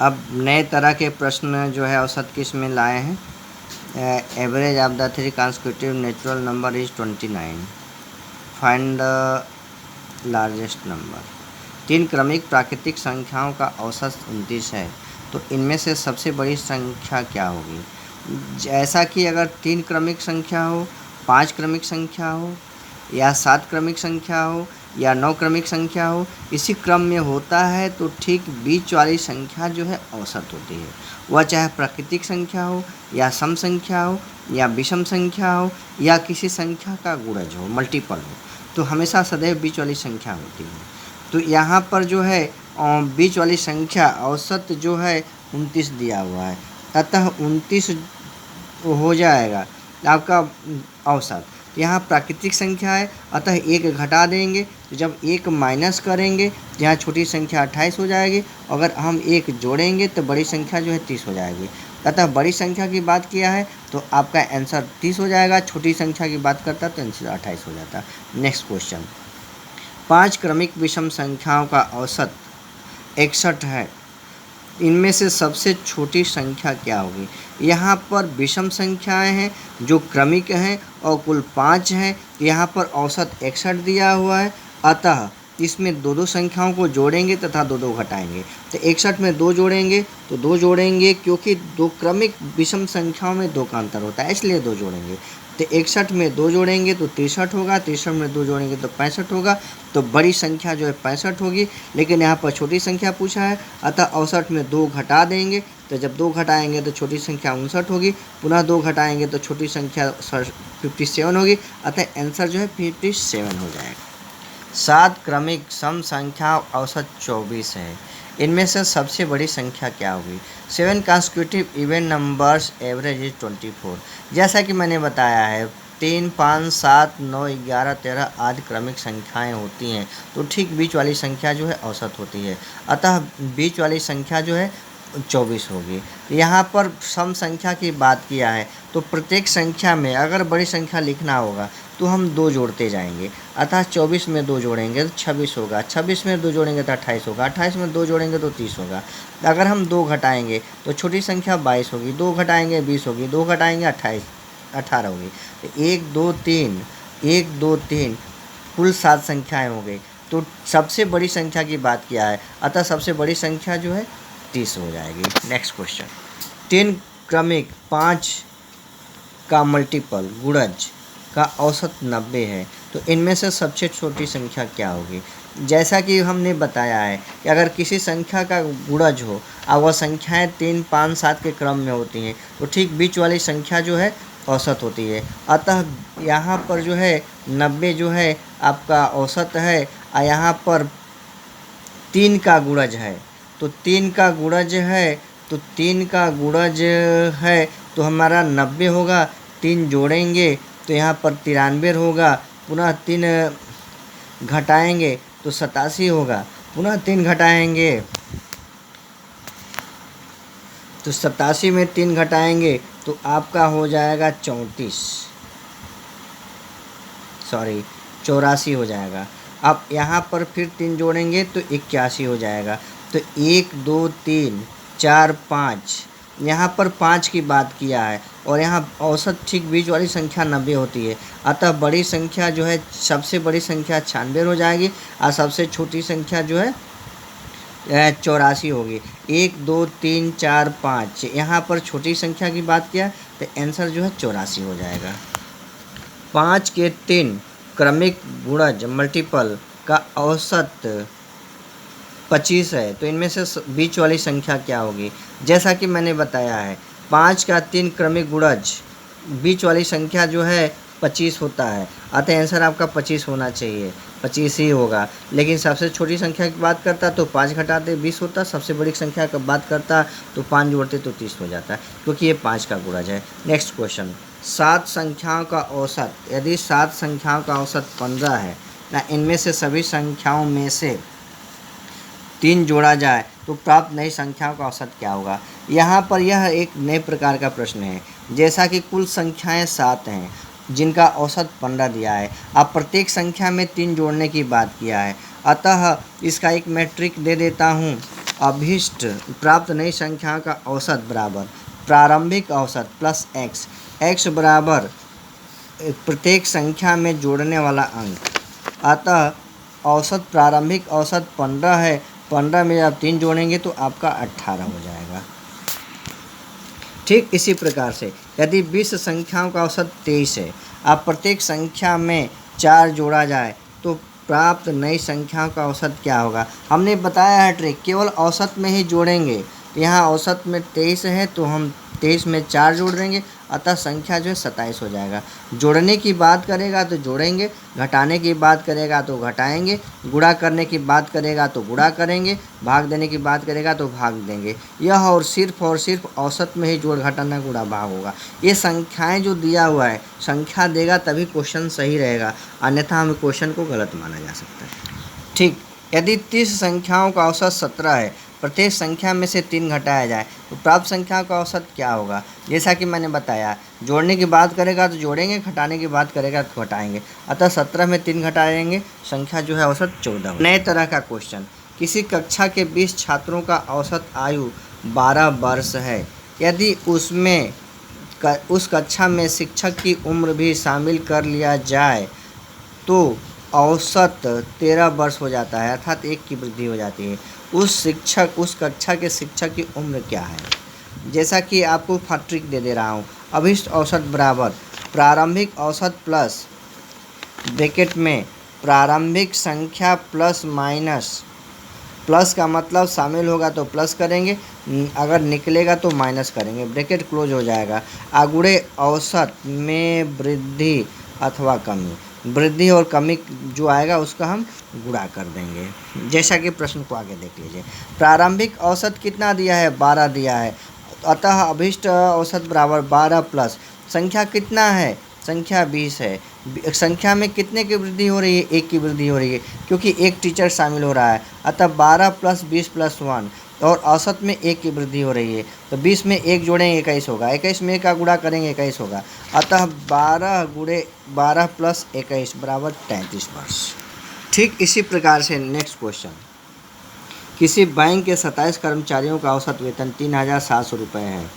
अब नए तरह के प्रश्न जो है औसत किस में लाए हैं। Average of the 3 consecutive natural number is 29। Find the largest number. 3 क्रमिक प्राकृतिक संख्याओं का औसत 29 है, तो इनमें से सबसे बड़ी संख्या क्या होगी। जैसा कि अगर 3 क्रमिक संख्या हो, 5 क्रमिक संख्या हो, या 7 क्रमिक संख्या हो, या 9 क्रमिक संख्या हो, इसी क्रम में होता है तो ठीक बीच वाली संख्या जो है औसत होती है। वह चाहे प्राकृतिक संख्या हो, या सम संख्या हो, या विषम संख्या हो, या किसी संख्या का गुणज हो, मल्टीपल हो, तो हमेशा सदैव बीच वाली संख्या होती है। तो यहाँ पर जो है बीच वाली संख्या औसत जो है 29 दिया हुआ है, अतः 29 हो जाएगा आपका औसत। यहाँ प्राकृतिक संख्या है, अतः 1 घटा देंगे, तो जब 1 माइनस करेंगे तो यहाँ छोटी संख्या 28 हो जाएगी। अगर हम 1 जोड़ेंगे तो बड़ी संख्या जो है 30 हो जाएगी। अतः बड़ी संख्या की बात किया है तो आपका आंसर 30 हो जाएगा, छोटी संख्या की बात करता तो आंसर 28 हो जाता। नेक्स्ट क्वेश्चन, 5 क्रमिक विषम संख्याओं का औसत 61 है, इनमें से सबसे छोटी संख्या क्या होगी। यहाँ पर विषम संख्याएं हैं जो क्रमिक हैं और कुल 5 हैं। यहाँ पर औसत 61 दिया हुआ है, अतः इसमें दो संख्याओं को जोड़ेंगे तथा दो घटाएंगे। तो 61 में 2 जोड़ेंगे तो 2 जोड़ेंगे, क्योंकि 2 क्रमिक विषम संख्याओं में 2 का अंतर होता है, इसलिए 2 जोड़ेंगे। तो 61 में 2 जोड़ेंगे तो 63 होगा, 63 में 2 जोड़ेंगे तो 65 होगा। तो बड़ी संख्या जो है 65 होगी, लेकिन यहाँ पर छोटी संख्या पूछा है, अतः औसत में 2 घटा देंगे। तो जब 2 घटाएंगे तो छोटी संख्या 59 होगी, पुनः 2 घटाएंगे तो छोटी संख्या 57 होगी, अतः आंसर जो है 57 हो जाएगा। 7 क्रमिक सम संख्या औसत 24 है, इनमें से सबसे बड़ी संख्या क्या होगी। 7 consecutive even numbers average is 24। जैसा कि मैंने बताया है 3, 5, 7, 9, 11, 13 आदि क्रमिक संख्याएं होती हैं, तो ठीक बीच वाली संख्या जो है औसत होती है, अतः बीच वाली संख्या जो है 24 होगी। यहाँ पर सम संख्या की बात किया है, तो प्रत्येक संख्या में अगर बड़ी संख्या लिखना होगा तो हम 2 जोड़ते जाएंगे, अतः 24 में 2 जोड़ेंगे तो 26 होगा, 26 में 2 जोड़ेंगे तो 28 होगा, 28 में 2 जोड़ेंगे तो 30 होगा। अगर हम 2 घटाएंगे तो छोटी संख्या 22 होगी, 2 घटाएंगे 20 होगी, 2 घटाएंगे 18 होगी। तो 1, 2, 3, 1, 2, 3 कुल 7 संख्याएँ हो गई। तो सबसे बड़ी संख्या की बात किया है, अतः सबसे बड़ी संख्या जो है 30 हो जाएगी। नेक्स्ट क्वेश्चन, 10 क्रमिक 5 का मल्टीपल गुणज का औसत 90 है, तो इनमें से सबसे छोटी संख्या क्या होगी। जैसा कि हमने बताया है कि अगर किसी संख्या का गुणज हो और वह संख्याएं 3, 5, 7 के क्रम में होती हैं, तो ठीक बीच वाली संख्या जो है औसत होती है। अतः यहाँ पर जो है 90 जो है आपका औसत है, और यहाँ पर 3 का गुणज है, तो 3 का गुणज है, तो 3 का गुणज है तो हमारा 90 होगा। 3 जोड़ेंगे तो यहाँ पर 93 होगा, पुनः 3 घटाएंगे तो 87 होगा, पुनः 3 घटाएंगे तो 87 में 3 घटाएंगे तो आपका हो जाएगा 84 हो जाएगा। अब यहाँ पर फिर 3 जोड़ेंगे तो 81 हो जाएगा। तो 1, 2, 3, 4, 5, यहाँ पर 5 की बात किया है और यहाँ औसत ठीक बीच वाली संख्या 90 होती है, अतः बड़ी संख्या जो है सबसे बड़ी संख्या 96 हो जाएगी और सबसे छोटी संख्या जो है 84 होगी। 1, 2, 3, 4, 5 यहाँ पर छोटी संख्या की बात किया तो आंसर जो है 84 हो जाएगा। 5 के 3 क्रमिक गुणज मल्टीपल का औसत 25 है, तो इनमें से बीच वाली संख्या क्या होगी। जैसा कि मैंने बताया है 5 का 3 क्रमिक गुणज बीच वाली संख्या जो है 25 होता है, अतः आंसर आपका 25 होना चाहिए, 25 ही होगा। लेकिन सबसे छोटी संख्या की बात करता तो 5 घटाते 20 होता, सबसे बड़ी संख्या की बात करता तो 5 जोड़ते तो 30 हो जाता, क्योंकि ये 5 का गुणज है। नेक्स्ट क्वेश्चन, 7 संख्याओं का औसत, यदि 7 संख्याओं का औसत 15 है ना, इनमें से सभी संख्याओं में से 3 जोड़ा जाए तो प्राप्त नई संख्याओं का औसत क्या होगा। यहाँ पर यह एक नए प्रकार का प्रश्न है। जैसा कि कुल संख्याएं 7 हैं जिनका औसत 15 दिया है, अब प्रत्येक संख्या में 3 जोड़ने की बात किया है, अतः इसका एक मैं ट्रिक दे देता हूँ। अभीष्ट प्राप्त नई संख्या का औसत बराबर प्रारंभिक औसत प्लस एक्स, एक्स बराबर प्रत्येक संख्या में जोड़ने वाला अंक। अतः औसत प्रारंभिक औसत 15 है, 15 में आप 3 जोड़ेंगे तो आपका 18 हो जाएगा। ठीक इसी प्रकार से यदि 20 संख्याओं का औसत 23 है, आप प्रत्येक संख्या में 4 जोड़ा जाए तो प्राप्त नई संख्याओं का औसत क्या होगा। हमने बताया है ट्रिक, केवल औसत में ही जोड़ेंगे। यहाँ औसत में 23 है तो हम 23 में 4 जोड़ देंगे, अतः संख्या जो है 27 हो जाएगा। जोड़ने की बात करेगा तो जोड़ेंगे, घटाने की बात करेगा तो घटाएंगे, गुणा करने की बात करेगा तो गुणा करेंगे, भाग देने की बात करेगा तो भाग देंगे। यह और सिर्फ औसत में ही जोड़ घटाना गुणा भाग होगा। ये संख्याएं जो दिया हुआ है, संख्या देगा तभी क्वेश्चन सही रहेगा, अन्यथा हमें क्वेश्चन को गलत माना जा सकता है। ठीक, यदि 30 संख्याओं का औसत 17 है, प्रत्येक संख्या में से 3 घटाया जाए तो प्राप्त संख्या का औसत क्या होगा। जैसा कि मैंने बताया, जोड़ने की बात करेगा तो जोड़ेंगे, घटाने की बात करेगा तो घटाएंगे, अतः 17 में 3 घटाएंगे, संख्या जो है औसत 14। नए तरह का क्वेश्चन, किसी कक्षा के 20 छात्रों का औसत आयु 12 वर्ष है, यदि उस कक्षा में शिक्षक की उम्र भी शामिल कर लिया जाए तो औसत 13 वर्ष हो जाता है, अर्थात 1 की वृद्धि हो जाती है। उस कक्षा के शिक्षक की उम्र क्या है। जैसा कि आपको ट्रिक दे रहा हूँ, अभीष्ट औसत बराबर प्रारंभिक औसत प्लस ब्रैकेट में प्रारंभिक संख्या प्लस माइनस, प्लस का मतलब शामिल होगा तो प्लस करेंगे, अगर निकलेगा तो माइनस करेंगे, ब्रैकेट क्लोज हो जाएगा। आगुड़े औसत में वृद्धि अथवा कमी, वृद्धि और कमी जो आएगा उसका हम गुणा कर देंगे। जैसा कि प्रश्न को आगे देख लीजिए, प्रारंभिक औसत कितना दिया है, 12 दिया है, अतः अभीष्ट औसत बराबर 12 प्लस संख्या कितना है, संख्या 20 है। संख्या में कितने की वृद्धि हो रही है, 1 की वृद्धि हो रही है, क्योंकि एक टीचर शामिल हो रहा है, अतः 12 प्लस 20 प्लस 1, और औसत में 1 की वृद्धि हो रही है, तो 20 में 1 जोड़ेंगे 21 होगा, 21 में 1 का गुणा करेंगे 21 होगा, अतः 12 गुणे 12 प्लस 21 बराबर 33 वर्ष। ठीक इसी प्रकार से नेक्स्ट क्वेश्चन, किसी बैंक के 27 कर्मचारियों का औसत वेतन 3700 रुपये है,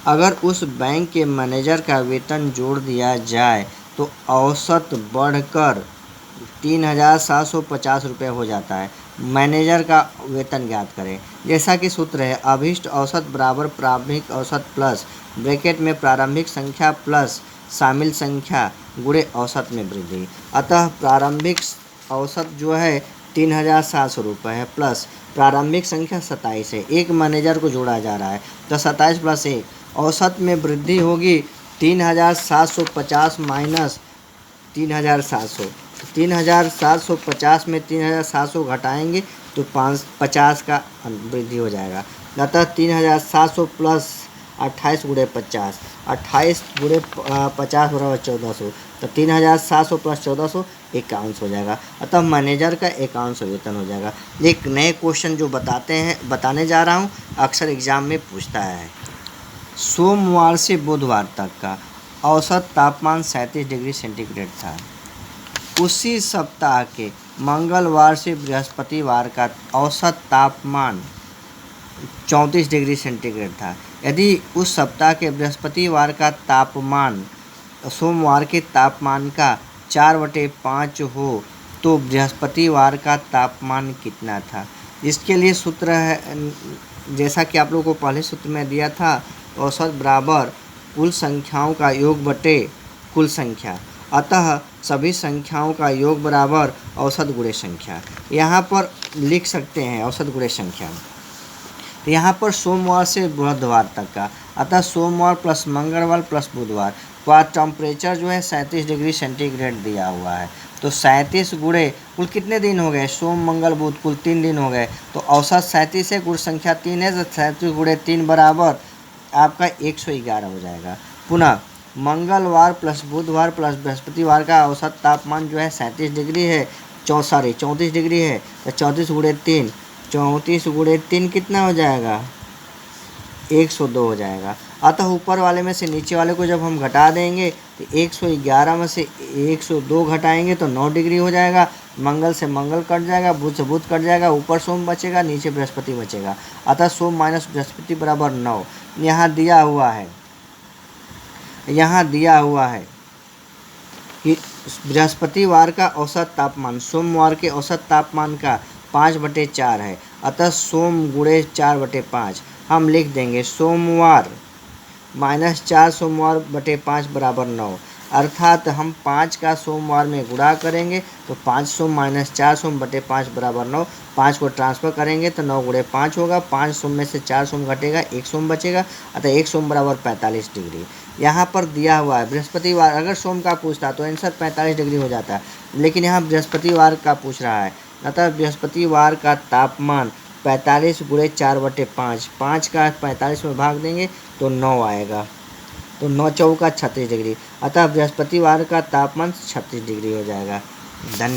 अगर उस बैंक के मैनेजर का वेतन जोड़ दिया जाए तो औसत बढ़कर 3750 रुपये हो जाता है। मैनेजर का वेतन ज्ञात करें। जैसा कि सूत्र है, अभीष्ट औसत बराबर प्रारंभिक औसत प्लस ब्रैकेट में प्रारंभिक संख्या प्लस शामिल संख्या गुणे औसत में वृद्धि। अतः प्रारंभिक औसत जो है 3700 रुपये है, प्लस प्रारंभिक संख्या 27 है, एक मैनेजर को जोड़ा जा रहा है, तो 27 प्लस 1, औसत में वृद्धि होगी 3750 माइनस 3700, 3750 में 3700 घटाएंगे तो 50 का वृद्धि हो जाएगा, अतः 3700 प्लस 28 गुणे 50, 28 गुणे 50 बराबर 1400, तो 3700 प्लस 1400 5100 हो जाएगा, अतः मैनेजर का 5100 वेतन हो जाएगा। एक नए क्वेश्चन जो बताने जा रहा हूँ, अक्सर एग्जाम में पूछता है। सोमवार से बुधवार तक का औसत तापमान 37 डिग्री सेंटीग्रेड था। उसी सप्ताह के मंगलवार से बृहस्पतिवार का औसत तापमान 34 डिग्री सेंटीग्रेड था। यदि उस सप्ताह के बृहस्पतिवार का तापमान सोमवार के तापमान का 4/5 हो तो बृहस्पतिवार का तापमान कितना था। इसके लिए सूत्र है, जैसा कि आप लोगों को पहले सूत्र में दिया था, औसत बराबर कुल संख्याओं का योग बटे कुल संख्या, अतः सभी संख्याओं का योग बराबर औसत गुणे संख्या। यहाँ पर लिख सकते हैं औसत गुणे संख्या। यहाँ पर सोमवार से बुधवार तक का, अतः सोमवार प्लस मंगलवार प्लस बुधवार का टेम्परेचर जो है 37 डिग्री सेंटीग्रेड दिया हुआ है, तो 37 गुणे कुल कितने दिन हो गए, सोम मंगल बुध कुल 3 दिन हो गए, तो औसत 37 है, गुण संख्या 3 है, तो 37 गुणे 3 बराबर आपका 111 हो जाएगा। पुनः मंगलवार प्लस बुधवार प्लस बृहस्पतिवार का औसत तापमान जो है 37 डिग्री है, 34 डिग्री है, तो 34 गुणे 3, 34 गुणे 3 कितना हो जाएगा, 102 हो जाएगा। अतः ऊपर वाले में से नीचे वाले को जब हम घटा देंगे तो 111 में से 102 घटाएंगे तो 9 डिग्री हो जाएगा। मंगल से मंगल कट जाएगा, बुध से बुध कट जाएगा, ऊपर सोम बचेगा, नीचे बृहस्पति बचेगा। अतः सोम माइनस बृहस्पति बराबर 9। यहाँ दिया हुआ है कि बृहस्पतिवार का औसत तापमान सोमवार के औसत तापमान का 5/4 है। अतः सोम गुणे 4/5 हम लिख देंगे सोमवार -4 सोमवार बटे 5 बराबर 9। अर्थात हम 5 का सोमवार में गुणा करेंगे तो 5 सोम -4 सोम बटे 5 बराबर 9। 5 को ट्रांसफर करेंगे तो 9 गुणे 5 होगा। 5 सोम में से 4 सोम घटेगा, 1 सोम बचेगा। अतः 1 सोम बराबर 45 डिग्री। यहाँ पर दिया हुआ है बृहस्पतिवार, अगर सोम का पूछता तो आंसर 45 डिग्री हो जाता, लेकिन यहाँ बृहस्पतिवार का पूछ रहा है। अतः बृहस्पतिवार का तापमान 45 गुणे 4/5, 5 का 45 में भाग देंगे तो 9 आएगा। तो 9 चौका 36 डिग्री। अतः बृहस्पतिवार का तापमान 36 डिग्री हो जाएगा। धन्यवाद।